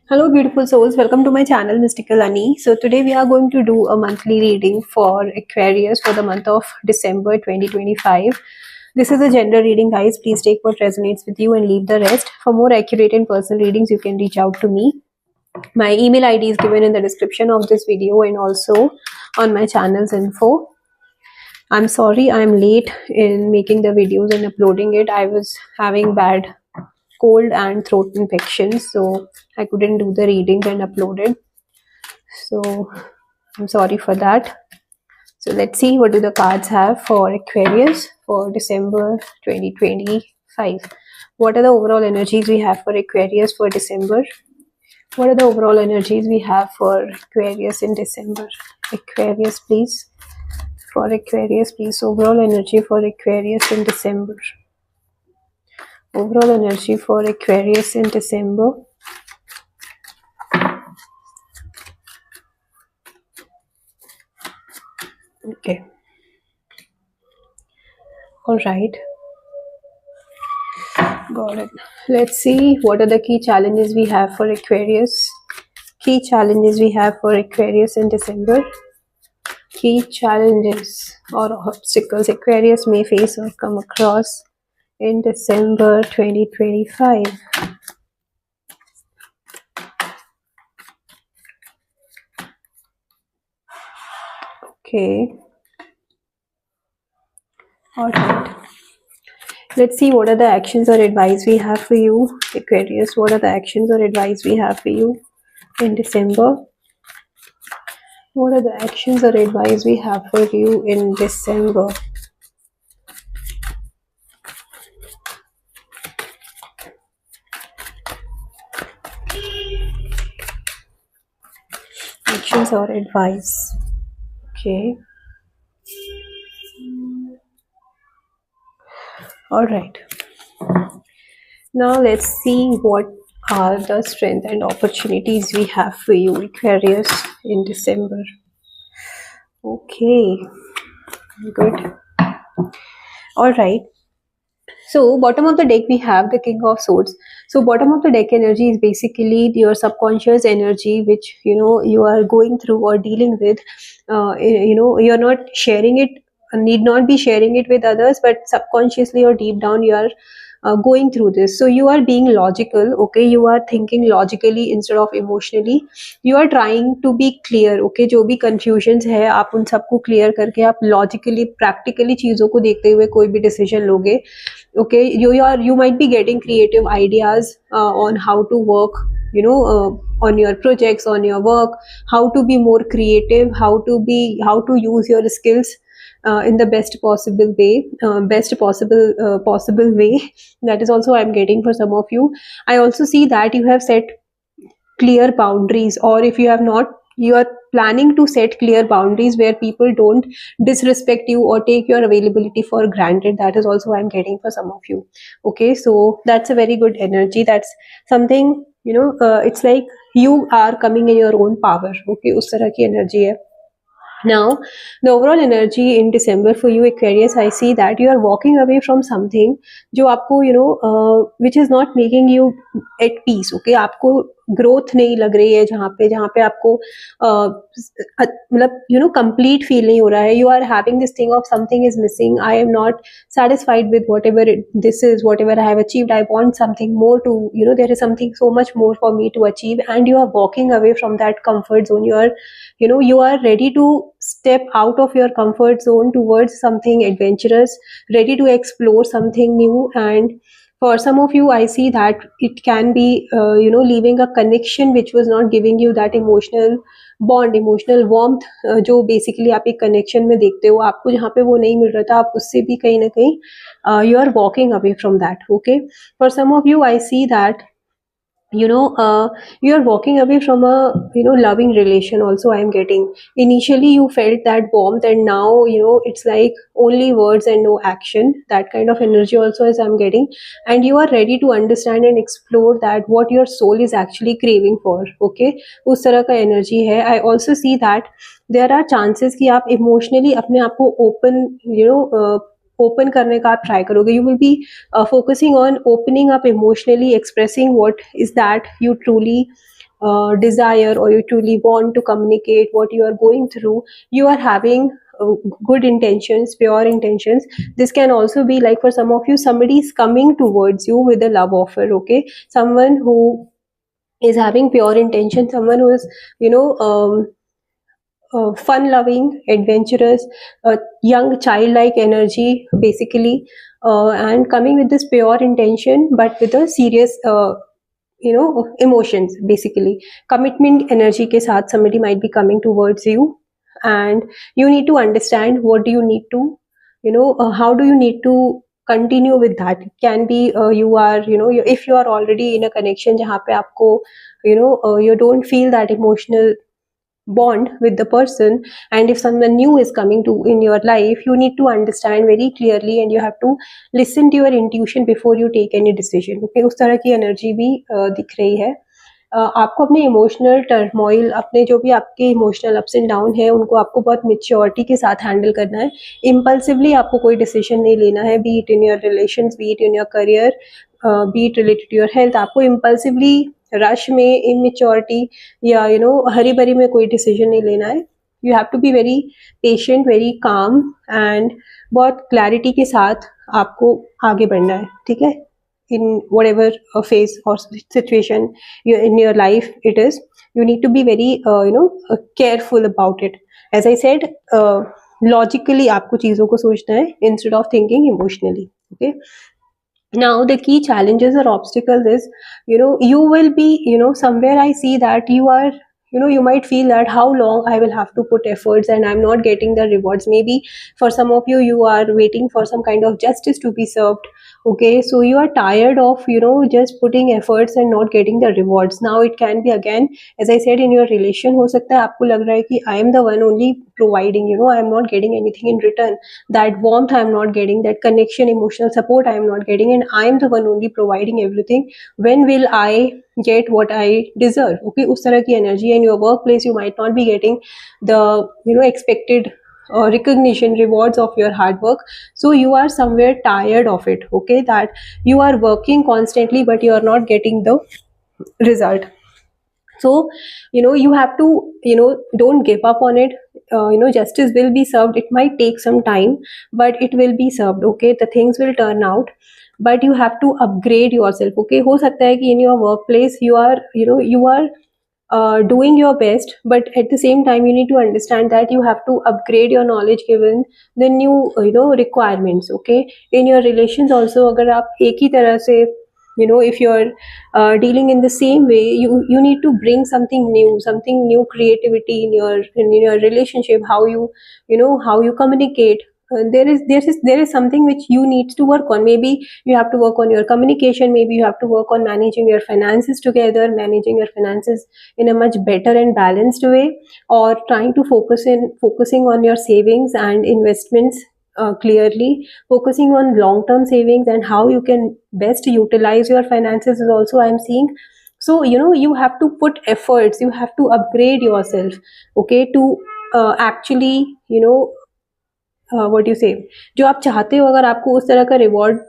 Hello, beautiful souls. Welcome to my channel, Mystical Ani. So, today we are going to do a monthly reading for Aquarius for the month of December 2025. This is a general reading, guys. Please take what resonates with you and leave the rest. For more accurate and personal readings, you can reach out to me. My email ID is given in the description of this video and also on my channel's info. I'm sorry I'm late in making the videos and uploading it. I was having bad cold and throat infections, so I couldn't do the readings and upload it. So I'm sorry for that. So let's see what do the cards have for Aquarius for December 2025. What are the overall energies we have for Aquarius for December? What are the overall energies we have for Aquarius in December? Aquarius, please. For Aquarius, please. Overall energy for Aquarius in December. Overall energy for Aquarius in December. Okay. All right. Got it. Let's see what are the key challenges we have for Aquarius. Key challenges we have for Aquarius in December. Key challenges or obstacles Aquarius may face or come across in December 2025. Okay. All right. Let's see what are the actions or advice we have for you, Aquarius. What are the actions or advice we have for you in December? What are the actions or advice we have for you in December? Actions or advice. Okay. All right. Now let's see what are the strength and opportunities we have for you, Aquarius, in December. Okay. Good. All right. So bottom of the deck we have the King of Swords. So bottom of the deck energy is basically your subconscious energy, which you are going through or dealing with. You're not sharing it, need not be sharing it with others, but subconsciously or deep down you are going through this. So you are being logical. Okay, you are thinking logically instead of emotionally. You are trying to be clear. Okay, जो भी confusions है आप उन सबको clear करके आप logically practically चीज़ों को देखते हुए कोई भी decision लोगे. Okay, you might be getting creative ideas on how to work, on your projects, on your work, how to be more creative, how to use your skills in the best possible way, possible way. That is also I'm getting for some of you. I also see that you have set clear boundaries, or if you have not, you are planning to set clear boundaries where people don't disrespect you or take your availability for granted. That is also I'm getting for some of you. Okay, so that's a very good energy. That's something, it's like you are coming in your own power. Okay, उस तरह की energy है. Now, the overall energy in December for you, Aquarius, I see that you are walking away from something जो आपको which is not making you at peace. Okay, आपको growth नहीं लग रही है जहाँ पे आपको मतलब complete feel नहीं हो रहा है. You are having this thing of something is missing. I am not satisfied with whatever this is, whatever I have achieved. I want something more to, there is something so much more for me to achieve, and you are walking away from that comfort zone. You are ready to step out of your comfort zone towards something adventurous, ready to explore something new. And for some of you, I see that it can be leaving a connection which was not giving you that emotional bond, emotional warmth, जो basically आप एक connection में देखते हो, आपको जहाँ पे वो नहीं मिल रहा था, आप उससे भी कहीं ना कहीं you are walking away from that. Okay, for some of you, I see that you are walking away from a loving relation also. I am getting, initially you felt that warmth, and now it's like only words and no action. That kind of energy also as I'm getting, and you are ready to understand and explore that what your soul is actually craving for. Okay, उस तरह का energy है. I also see that there are chances कि आप emotionally अपने आप को open करने का आप ट्राई करोगे. You will be focusing on opening up emotionally, expressing what is that you truly desire, or you truly want to communicate what you are going through, you are having good intentions, pure intentions. This can also be like, for some of you, somebody is coming towards you with a love offer. Okay, someone who is having pure intention, someone who is, you know, fun loving, adventurous, young childlike energy basically, and coming with this pure intention but with a serious emotions basically. Commitment energy ke sath somebody might be coming towards you, and you need to understand what do you need to, how do you need to continue with that. It can be you are, if you are already in a connection jahan pe aapko, you don't feel that emotional bond with the person, and if someone new is coming to in your life, you need to understand very clearly and you have to listen to your intuition before you take any decision. Okay, उस तरह की energy भी दिख रही है। आपको अपने emotional turmoil, अपने जो भी आपके इमोशनल अप्स एंड डाउन है, उनको आपको बहुत मेच्योरिटी के साथ हैंडल करना है। इम्पल्सिवली आपको कोई डिसीजन नहीं लेना है, be it in your relations, be it in your career, be it related to your health. आपको इम्पल्सिवली रश में, इमेच्योरिटी या हरी भरी में कोई डिसीजन नहीं लेना है। You have to be very patient, very calm, and बहुत क्लैरिटी के साथ आपको आगे बढ़ना है। ठीक है, in whatever phase or situation in your life it is, you need to be very careful about it. As I said, logically आपको चीज़ों को सोचना है instead of thinking emotionally. Okay, now the key challenges or obstacles is, you will be, somewhere I see that you are, you might feel that how long I will have to put efforts and I'm not getting the rewards. Maybe for some of you, you are waiting for some kind of justice to be served. Okay, so you are tired of, just putting efforts and not getting the rewards. Now it can be, again, as I said, in your relation हो सकता है आपको लग रहा है कि I am the one only providing, I am not getting anything in return. That warmth I am not getting, that connection, emotional support I am not getting, and I am the one only providing everything. When will I get what I deserve? Okay, उस तरह की energy. In your workplace you might not be getting the expected recognition, rewards of your hard work, so you are somewhere tired of it. Okay, that you are working constantly but you are not getting the result. So you have to, don't give up on it. Justice will be served. It might take some time, but it will be served. Okay, the things will turn out, but you have to upgrade yourself. Okay, हो सकता है कि in your workplace you are, you are doing your best, but at the same time you need to understand that you have to upgrade your knowledge given the new requirements. Okay, in your relations also, अगर आप एक ही तरह से, if you're dealing in the same way, you need to bring something new creativity in your relationship. How you, how you communicate. There is something which you need to work on. Maybe you have to work on your communication, maybe you have to work on managing your finances together, managing your finances in a much better and balanced way, or trying to focusing on your savings and investments, clearly focusing on long term savings and how you can best utilize your finances is also I'm seeing. So you have to put efforts, you have to upgrade yourself. Okay, to actually, what you से, जो आप चाहते हो, अगर आपको उस तरह का रिवॉर्ड,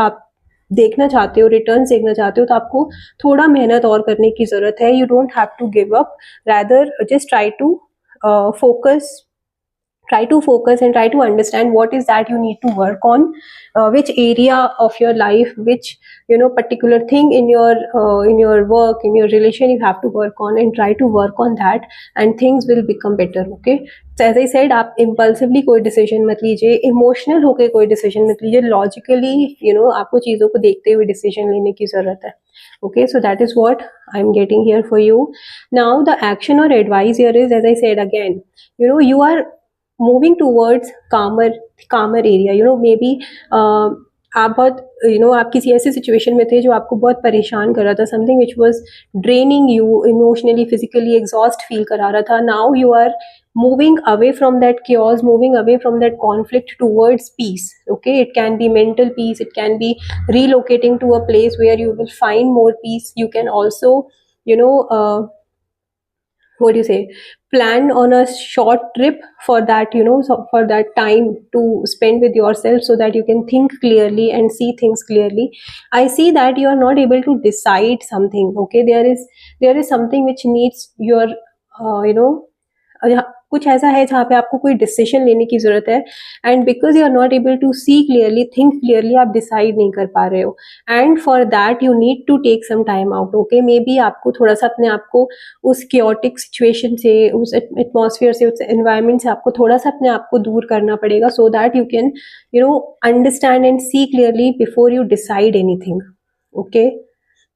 आप देखना चाहते हो, रिटर्न्स देखना चाहते हो, तो आपको थोड़ा मेहनत और करने की ज़रूरत है. You don't have to give up, rather just try to focus, and try to understand what is that you need to work on, which area of your life, which particular thing in your work, in your relation you have to work on, and try to work on that, and things will become better. Okay, so as I said, आप impulsively कोई decision मत लीजिए, emotional होके कोई decision मत लीजिए, logically आपको चीज़ों को देखते हुए decision लेने की ज़रूरत है. Okay, so that is what I'm getting here for you. Now the action or advice here is, as I said again, you are moving towards calmer area. Maybe आप बहुत, आप किसी ऐसे सिचुएशन में थे जो आपको बहुत परेशान कर रहा था, something which was draining you emotionally, physically exhaust feel करा रहा था. Now you are moving away from that chaos, moving away from that conflict towards peace. Okay, it can be mental peace, it can be relocating to a place where you will find more peace. You can also what do you say, plan on a short trip for that, so for that time to spend with yourself, so that you can think clearly and see things clearly. I see that you are not able to decide something. Okay, there is something which needs your कुछ ऐसा है जहाँ पे आपको कोई decision लेने की जरूरत है, and because you are not able to see clearly, think clearly, आप डिसाइड नहीं कर पा रहे हो, and for that you need to take some time out. Okay, maybe आपको थोड़ा सा अपने आप को उस क्योटिक सिचुएशन से, उस एटमॉस्फेयर से, उस एनवायरमेंट से आपको थोड़ा सा अपने आप को दूर करना पड़ेगा, so that you can understand and see clearly before you decide anything. Okay,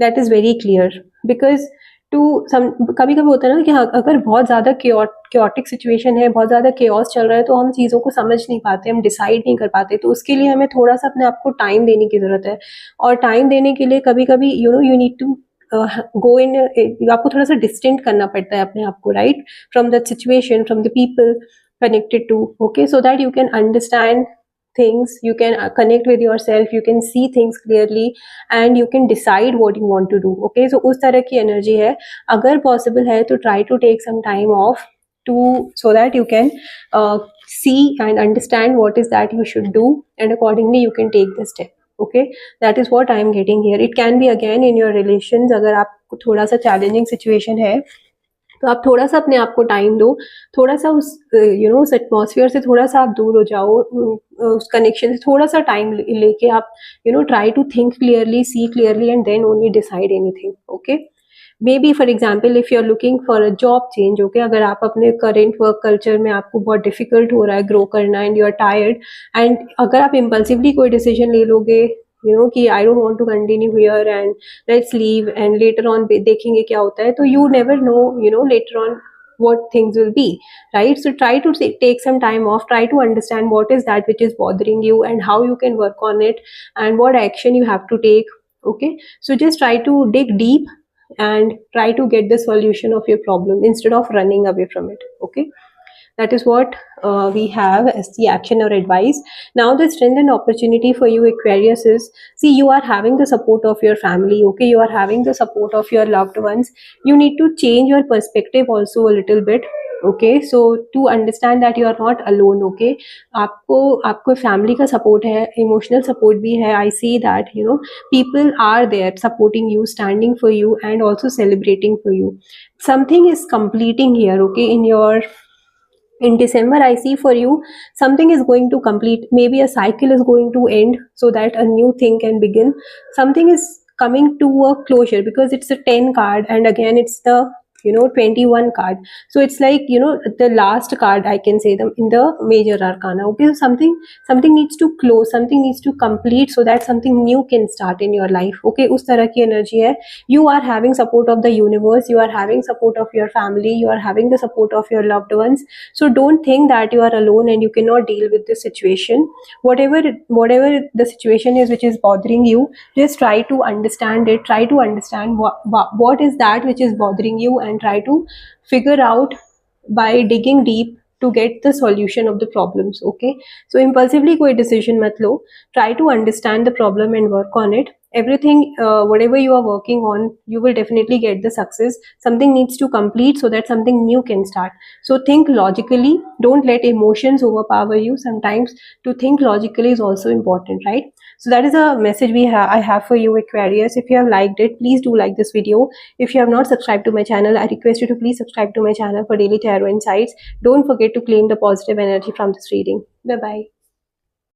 that is very clear. Because कभी कभी होता है ना कि अगर बहुत ज़्यादा क्योटिक सिचुएशन है, बहुत ज़्यादा केओस चल रहा है, तो हम चीज़ों को समझ नहीं पाते, हम डिसाइड नहीं कर पाते. तो उसके लिए हमें थोड़ा सा अपने आप को टाइम देने की ज़रूरत है. और टाइम देने के लिए कभी कभी यू नीड टू गो इन, आपको थोड़ा सा डिस्टेंट करना पड़ता है अपने आप को, right, from the situation, from the people connected to. Okay, so that you can understand things, you can connect with yourself, you can see things clearly, and you can decide what you want to do. Okay, so उस तरह की energy है. अगर possible है तो try to take some time off to, so that you can see and understand what is that you should do, and accordingly you can take the step. Okay, that is what I am getting here. It can be again in your relations. अगर आपको थोड़ा सा challenging situation है तो आप थोड़ा सा अपने आप को टाइम दो, थोड़ा सा उस उस एटमॉस्फेयर से थोड़ा सा आप दूर हो जाओ, उस कनेक्शन से थोड़ा सा टाइम लेके आप try to think clearly, see clearly, and then only decide anything. Okay, maybe for example if you are looking for a job change. Okay, अगर आप अपने करेंट वर्क कल्चर में आपको बहुत डिफिकल्ट हो रहा है ग्रो करना, and you are tired, and अगर आप इम्पल्सिवली कोई डिसीजन ले लोगे कि I don't want to continue here and let's leave, and later on देखेंगे क्या होता है, तो you never know later on what things will be, right? So try to take some time off, try to understand what is that which is bothering you and how you can work on it, and what action you have to take. Okay, so just try to dig deep and try to get the solution of your problem instead of running away from it. Okay, that is what we have as the action or advice. Now the strength and opportunity for you Aquarius is, see, you are having the support of your family. Okay, you are having the support of your loved ones. You need to change your perspective also a little bit. Okay, so to understand that you are not alone. Okay, आपको family का support है, emotional support भी है. I see that people are there supporting you, standing for you, and also celebrating for you. Something is completing here. Okay, in December, I see for you something is going to complete. Maybe a cycle is going to end so that a new thing can begin. Something is coming to a closure, because it's a 10 card, and again it's the 21 card. So it's like the last card, I can say, them in the major arcana. Okay, so something needs to close, something needs to complete, so that something new can start in your life. Okay, उस तरह की energy है. You are having support of the universe, you are having support of your family, you are having the support of your loved ones. So don't think that you are alone and you cannot deal with this situation. Whatever the situation is which is bothering you, just try to understand it, try to understand what is that which is bothering you, and try to figure out by digging deep to get the solution of the problems. Okay, so impulsively कोई decision मत लो, try to understand the problem and work on it. Everything, whatever you are working on, you will definitely get the success. Something needs to complete so that something new can start. So think logically, don't let emotions overpower you. Sometimes to think logically is also important, right? So that is a message I have for you Aquarius. If you have liked it, please do like this video. If you have not subscribed to my channel, I request you to please subscribe to my channel for daily tarot insights. Don't forget to claim the positive energy from this reading. Bye bye.